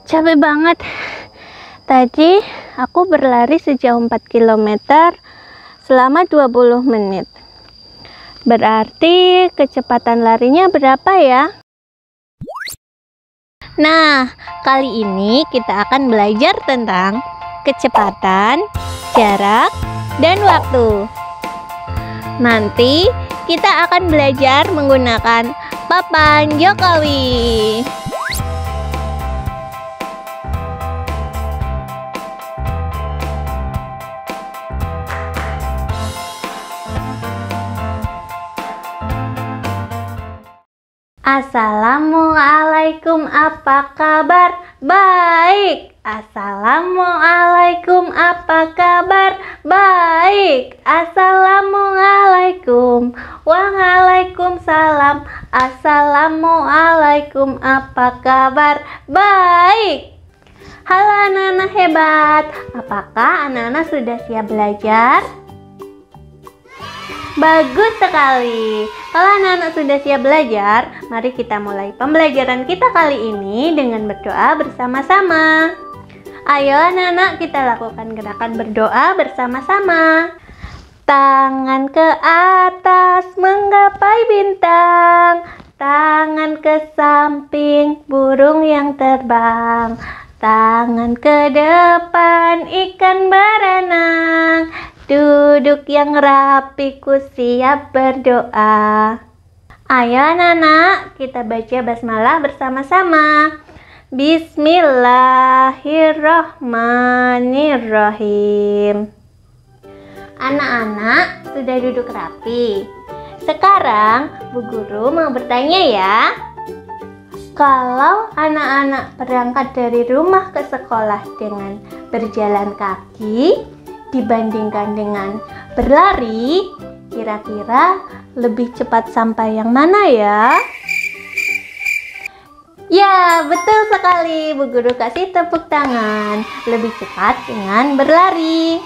Capek banget. Tadi aku berlari sejauh 4 km selama 20 menit. Berarti kecepatan larinya berapa ya? Nah, kali ini kita akan belajar tentang kecepatan, jarak, dan waktu. Nanti kita akan belajar menggunakan papan Jokowi. Assalamualaikum, apa kabar? Baik. Assalamualaikum, apa kabar? Baik. Assalamualaikum. Waalaikumsalam. Assalamualaikum, apa kabar? Baik. Halo anak-anak hebat. Apakah anak-anak sudah siap belajar? Bagus sekali. Kalau anak-anak sudah siap belajar, mari kita mulai pembelajaran kita kali ini dengan berdoa bersama-sama. Ayo anak-anak, kita lakukan gerakan berdoa bersama-sama. Tangan ke atas menggapai bintang, tangan ke samping burung yang terbang, tangan ke depan ikan berenang. Duduk yang rapi, ku siap berdoa. Ayo anak-anak, kita baca basmalah bersama-sama. Bismillahirrahmanirrahim. Anak-anak sudah duduk rapi. Sekarang Bu Guru mau bertanya ya. Kalau anak-anak berangkat dari rumah ke sekolah dengan berjalan kaki dibandingkan dengan berlari, kira-kira lebih cepat sampai yang mana ya? Ya, betul sekali. Bu Guru kasih tepuk tangan. Lebih cepat dengan berlari.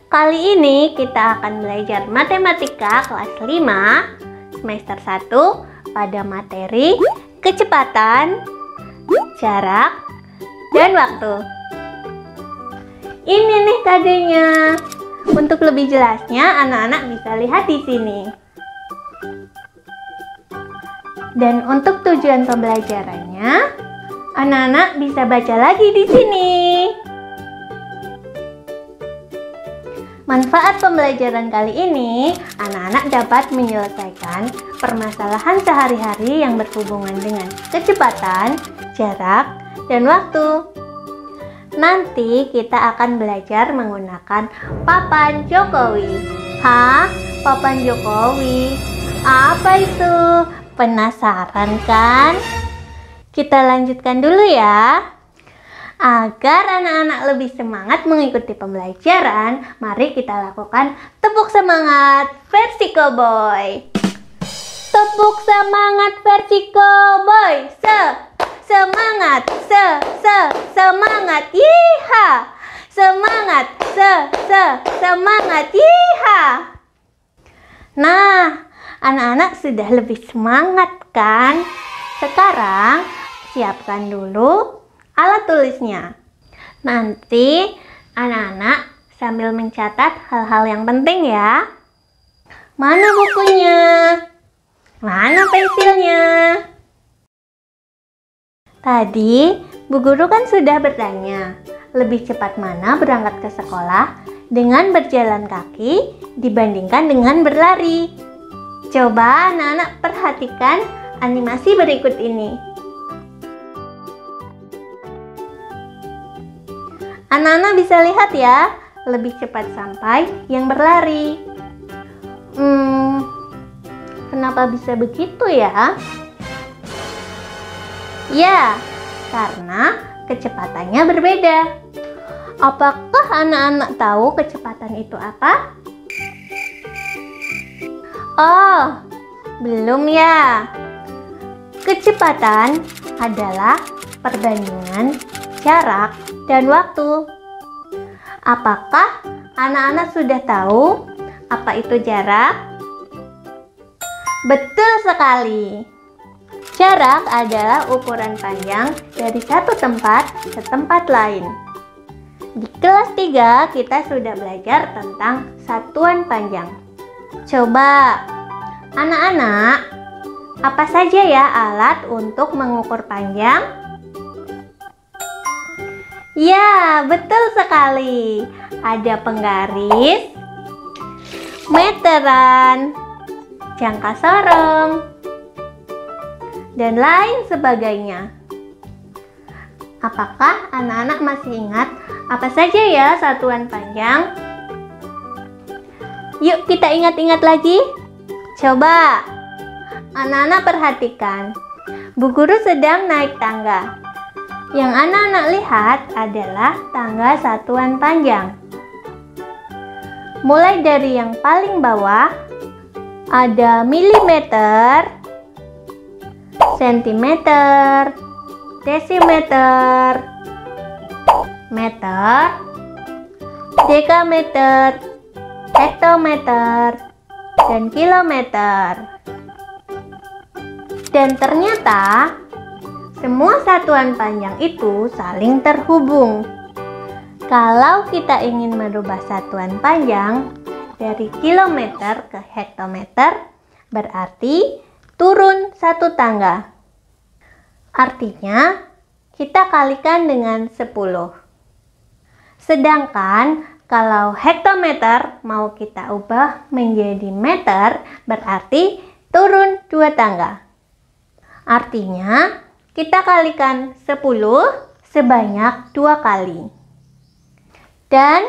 Kali ini kita akan belajar matematika kelas 5 semester 1 pada materi kecepatan, jarak, dan waktu. Ini nih kodenya. Untuk lebih jelasnya, anak-anak bisa lihat di sini. Dan untuk tujuan pembelajarannya, anak-anak bisa baca lagi di sini. Manfaat pembelajaran kali ini, anak-anak dapat menyelesaikan permasalahan sehari-hari yang berhubungan dengan kecepatan, jarak, dan waktu. Nanti kita akan belajar menggunakan papan Jokowi. Hah? Papan Jokowi? Apa itu? Penasaran kan? Kita lanjutkan dulu ya. Agar anak-anak lebih semangat mengikuti pembelajaran, mari kita lakukan tepuk semangat versi Cowboy. Tepuk semangat versi Cowboy. Semangat, semangat, yiha! Semangat, semangat, yiha! Nah, anak-anak sudah lebih semangat kan? Sekarang, siapkan dulu alat tulisnya. Nanti, anak-anak sambil mencatat hal-hal yang penting ya. Mana bukunya? Mana pensilnya? Tadi, Bu Guru kan sudah bertanya, lebih cepat mana berangkat ke sekolah dengan berjalan kaki dibandingkan dengan berlari? Coba anak-anak perhatikan animasi berikut ini. Anak-anak bisa lihat ya, lebih cepat sampai yang berlari. Kenapa bisa begitu ya? Ya, karena kecepatannya berbeda. Apakah anak-anak tahu kecepatan itu apa? Oh, belum ya. Kecepatan adalah perbandingan jarak dan waktu. Apakah anak-anak sudah tahu apa itu jarak? Betul sekali. Jarak adalah ukuran panjang dari satu tempat ke tempat lain. Di kelas 3 kita sudah belajar tentang satuan panjang. Coba, anak-anak, apa saja ya alat untuk mengukur panjang? Ya, betul sekali. Ada penggaris, meteran, jangka sorong, dan lain sebagainya. Apakah anak-anak masih ingat apa saja ya satuan panjang? Yuk kita ingat-ingat lagi. Coba, anak-anak perhatikan. Bu Guru sedang naik tangga. Yang anak-anak lihat adalah tangga satuan panjang. Mulai dari yang paling bawah, ada milimeter, sentimeter, desimeter, meter, dekameter, hektometer, dan kilometer. Dan ternyata semua satuan panjang itu saling terhubung. Kalau kita ingin merubah satuan panjang dari kilometer ke hektometer, berarti turun satu tangga. Artinya, kita kalikan dengan 10. Sedangkan, kalau hektometer mau kita ubah menjadi meter, berarti turun 2 tangga. Artinya, kita kalikan 10 sebanyak 2 kali. Dan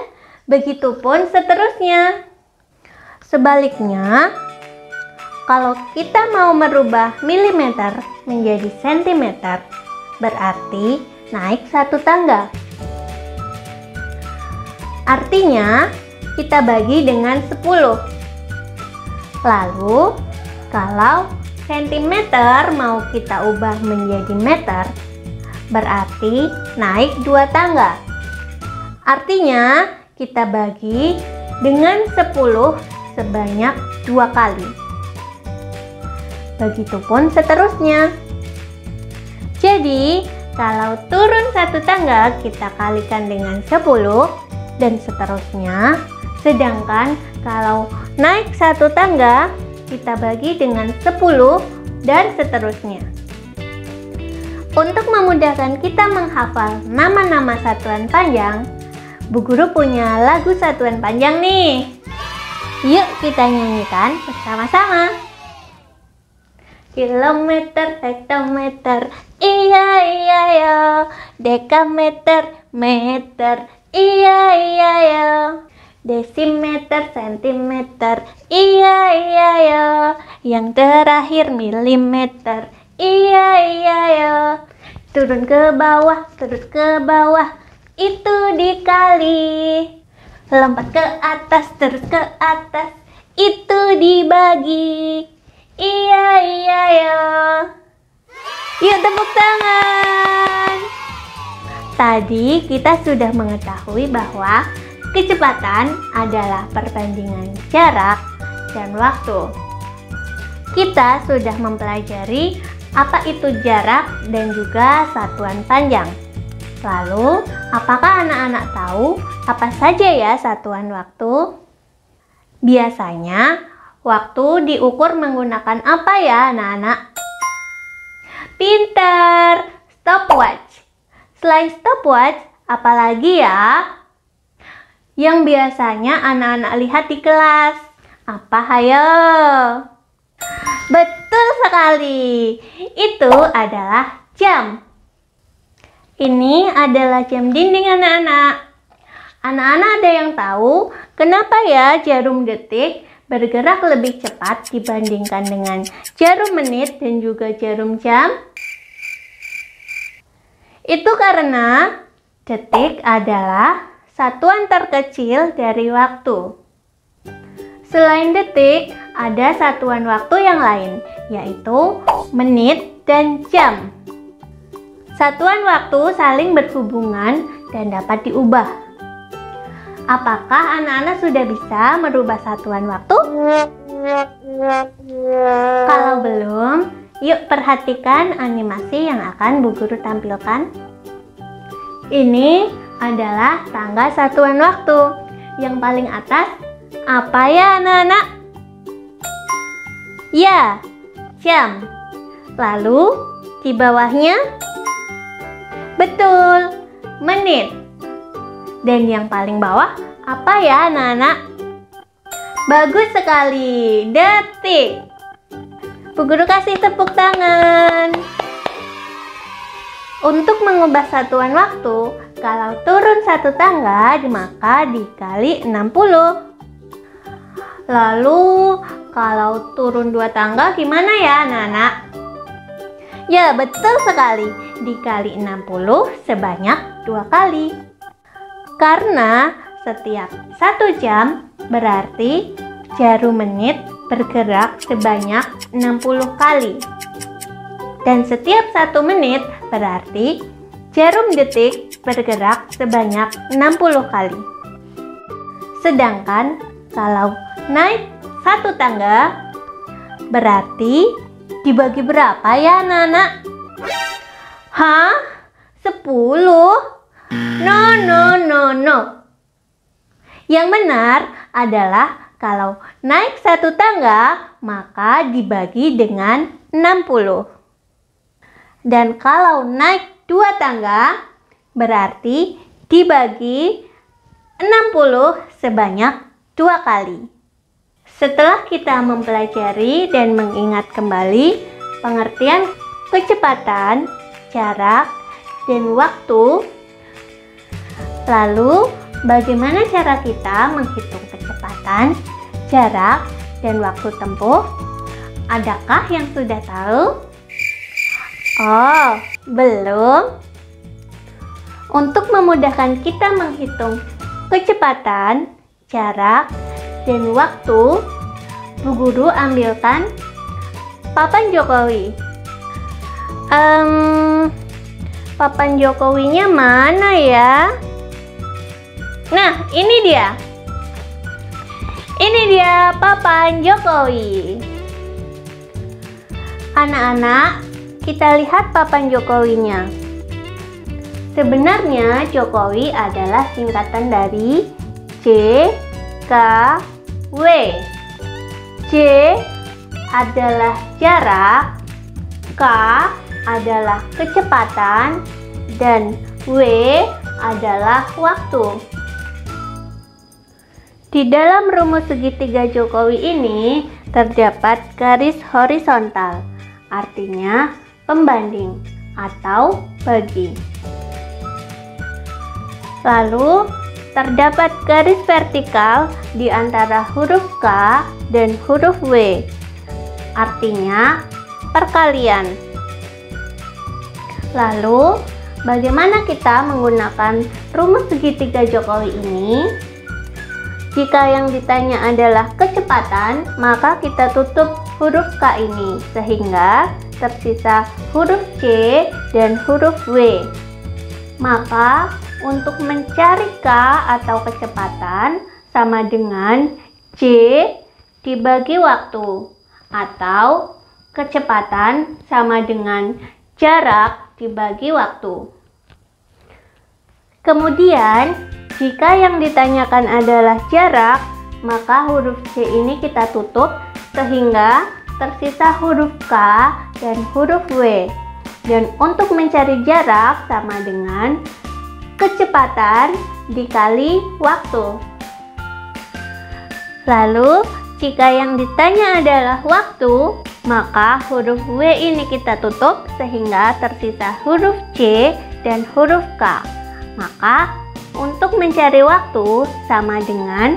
begitupun seterusnya. Sebaliknya, kalau kita mau merubah milimeter menjadi sentimeter, berarti naik 1 tangga. Artinya, kita bagi dengan 10. Lalu, kalau sentimeter mau kita ubah menjadi meter, berarti naik 2 tangga. Artinya, kita bagi dengan 10 sebanyak 2 kali. Begitupun seterusnya. Jadi, kalau turun 1 tangga, kita kalikan dengan 10 dan seterusnya. Sedangkan kalau naik 1 tangga, kita bagi dengan 10 dan seterusnya. Untuk memudahkan kita menghafal nama-nama satuan panjang, Bu Guru punya lagu satuan panjang nih. Yuk kita nyanyikan bersama-sama. Kilometer, hektometer, iya iya ya. Dekameter, meter, iya iya ya. Desimeter, sentimeter, iya iya ya. Yang terakhir milimeter, iya iya ya. Turun ke bawah, terus ke bawah, itu dikali. Lompat ke atas, terus ke atas, itu dibagi. Iya iya ya. Yuk tepuk tangan. Tadi kita sudah mengetahui bahwa kecepatan adalah perbandingan jarak dan waktu. Kita sudah mempelajari apa itu jarak dan juga satuan panjang. Lalu, apakah anak-anak tahu apa saja ya satuan waktu? Biasanya, waktu diukur menggunakan apa ya anak-anak? Pintar! Stopwatch. Selain stopwatch, apalagi ya? Yang biasanya anak-anak lihat di kelas. Apa hayo? Betul sekali. Itu adalah jam. Ini adalah jam dinding anak-anak. Anak-anak ada yang tahu kenapa ya jarum detik bergerak lebih cepat dibandingkan dengan jarum menit dan juga jarum jam? Itu karena detik adalah satuan terkecil dari waktu. Selain detik, ada satuan waktu yang lain, yaitu menit dan jam. Satuan waktu saling berhubungan dan dapat diubah. Apakah anak-anak sudah bisa merubah satuan waktu? Kalau belum, Yuk perhatikan animasi yang akan Bu Guru tampilkan. Ini adalah tangga satuan waktu. Yang paling atas apa ya anak-anak? Ya, jam. Lalu di bawahnya? Betul, menit. Dan yang paling bawah apa ya anak-anak? Bagus sekali, detik. Bu Guru kasih tepuk tangan. Untuk mengubah satuan waktu, kalau turun satu tangga maka dikali 60. Lalu kalau turun 2 tangga gimana ya anak-anak? Ya betul sekali, dikali 60 sebanyak 2 kali. Karena setiap 1 jam berarti jarum menit bergerak sebanyak 60 kali. Dan setiap 1 menit berarti jarum detik bergerak sebanyak 60 kali. Sedangkan kalau naik 1 tangga berarti dibagi berapa ya anak-anak? Hah? 10? No. Yang benar adalah kalau naik 1 tangga maka dibagi dengan 60. Dan kalau naik 2 tangga berarti dibagi 60 sebanyak 2 kali. Setelah kita mempelajari dan mengingat kembali pengertian kecepatan, jarak, dan waktu, lalu bagaimana cara kita menghitung kecepatan, jarak, dan waktu tempuh? Adakah yang sudah tahu? Oh, belum? Untuk memudahkan kita menghitung kecepatan, jarak, dan waktu, Bu Guru ambilkan papan Jokowi. Papan Jokowinya mana ya? Nah, ini dia. Ini dia papan Jokowi. Anak-anak, kita lihat papan Jokowinya. Sebenarnya Jokowi adalah singkatan dari J, K, W. J adalah jarak, K adalah kecepatan, dan W adalah waktu. Di dalam rumus segitiga Jokowi ini terdapat garis horizontal, artinya pembanding atau bagi. Lalu terdapat garis vertikal di antara huruf K dan huruf W, artinya perkalian. Lalu, bagaimana kita menggunakan rumus segitiga Jokowi ini? Jika yang ditanya adalah kecepatan, maka kita tutup huruf K ini, sehingga tersisa huruf C dan huruf W. Maka, untuk mencari K atau kecepatan sama dengan J dibagi waktu, atau kecepatan sama dengan jarak dibagi waktu. Kemudian, jika yang ditanyakan adalah jarak, maka huruf C ini kita tutup sehingga tersisa huruf K dan huruf W. Dan untuk mencari jarak sama dengan kecepatan dikali waktu. Lalu, jika yang ditanya adalah waktu, maka huruf W ini kita tutup sehingga tersisa huruf C dan huruf K. Maka, untuk mencari waktu sama dengan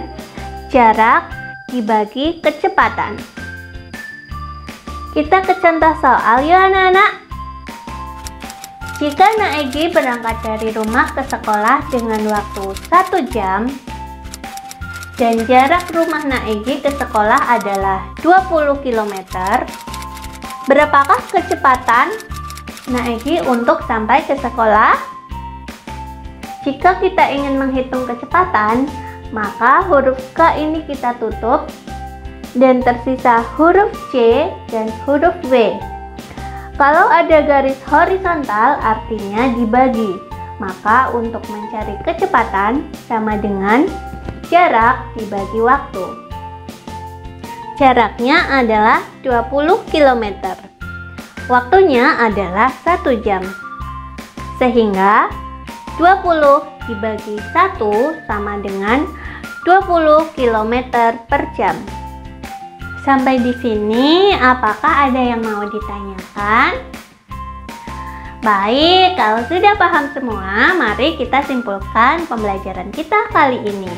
jarak dibagi kecepatan. Kita ke contoh soal ya anak-anak. Jika Naegi berangkat dari rumah ke sekolah dengan waktu 1 jam dan jarak rumah Naegi ke sekolah adalah 20 km, berapakah kecepatan Naegi untuk sampai ke sekolah? Jika kita ingin menghitung kecepatan, maka huruf K ini kita tutup dan tersisa huruf C dan huruf W. Kalau ada garis horizontal artinya dibagi. Maka untuk mencari kecepatan sama dengan jarak dibagi waktu. Jaraknya adalah 20 km. Waktunya adalah 1 jam. Sehingga 20 dibagi 1 sama dengan 20 km per jam. Sampai di sini apakah ada yang mau ditanyakan? Baik, kalau sudah paham semua, mari kita simpulkan pembelajaran kita kali ini.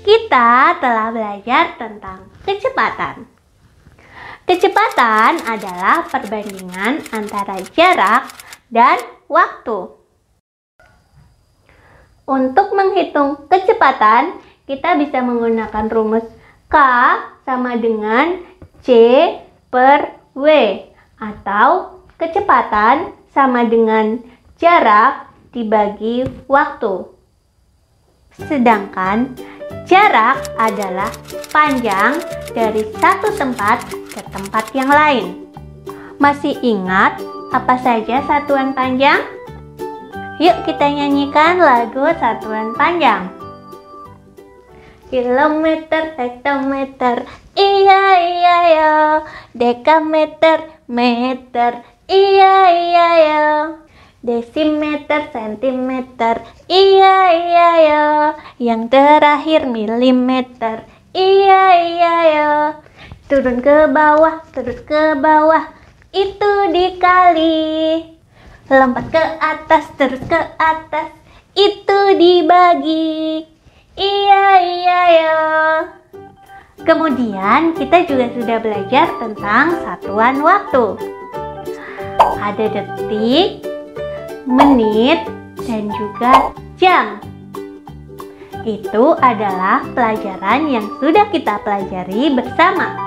Kita telah belajar tentang kecepatan. Kecepatan adalah perbandingan antara jarak dan waktu. Untuk menghitung kecepatan, kita bisa menggunakan rumus K sama dengan C per W, atau kecepatan sama dengan jarak dibagi waktu. Sedangkan jarak adalah panjang dari satu tempat ke tempat yang lain. Masih ingat apa saja satuan panjang? Yuk kita nyanyikan lagu satuan panjang. Kilometer, hektometer, iya iya ya. Dekameter, meter, iya iya ya. Desimeter, sentimeter, iya iya ya. Yang terakhir milimeter, iya iya ya. Turun ke bawah, itu dikali. Lompat ke atas, terus ke atas, itu dibagi. Iya iya ya. Kemudian kita juga sudah belajar tentang satuan waktu. Ada detik, menit, dan juga jam. Itu adalah pelajaran yang sudah kita pelajari bersama.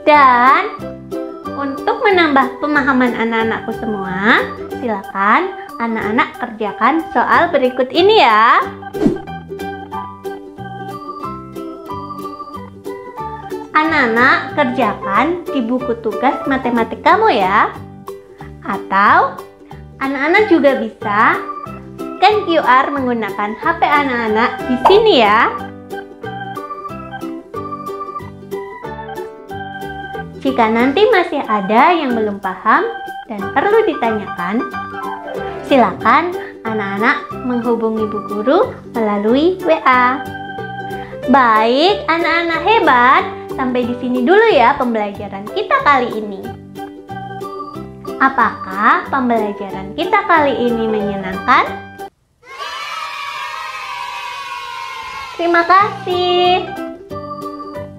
Dan untuk menambah pemahaman anak-anakku semua, silakan anak-anak kerjakan soal berikut ini ya. Anak-anak kerjakan di buku tugas matematik kamu ya. Atau anak-anak juga bisa scan QR menggunakan HP anak-anak di sini ya. Jika nanti masih ada yang belum paham dan perlu ditanyakan, silakan anak-anak menghubungi Bu Guru melalui WA. Baik, anak-anak hebat, sampai di sini dulu ya pembelajaran kita kali ini. Apakah pembelajaran kita kali ini menyenangkan? Terima kasih.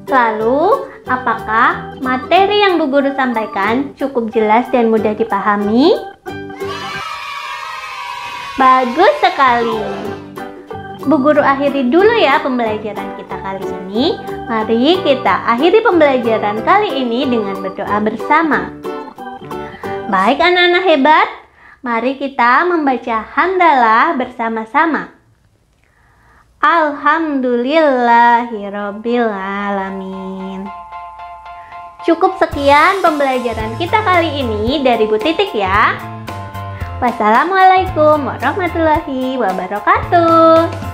Lalu, apakah materi yang Bu Guru sampaikan cukup jelas dan mudah dipahami? Bagus sekali. Bu Guru akhiri dulu ya pembelajaran kita kali ini. Mari kita akhiri pembelajaran kali ini dengan berdoa bersama. Baik anak-anak hebat, mari kita membaca hamdalah bersama-sama. Alhamdulillahirabbil alamin. Cukup sekian pembelajaran kita kali ini dari Bu Titik ya. Wassalamualaikum warahmatullahi wabarakatuh.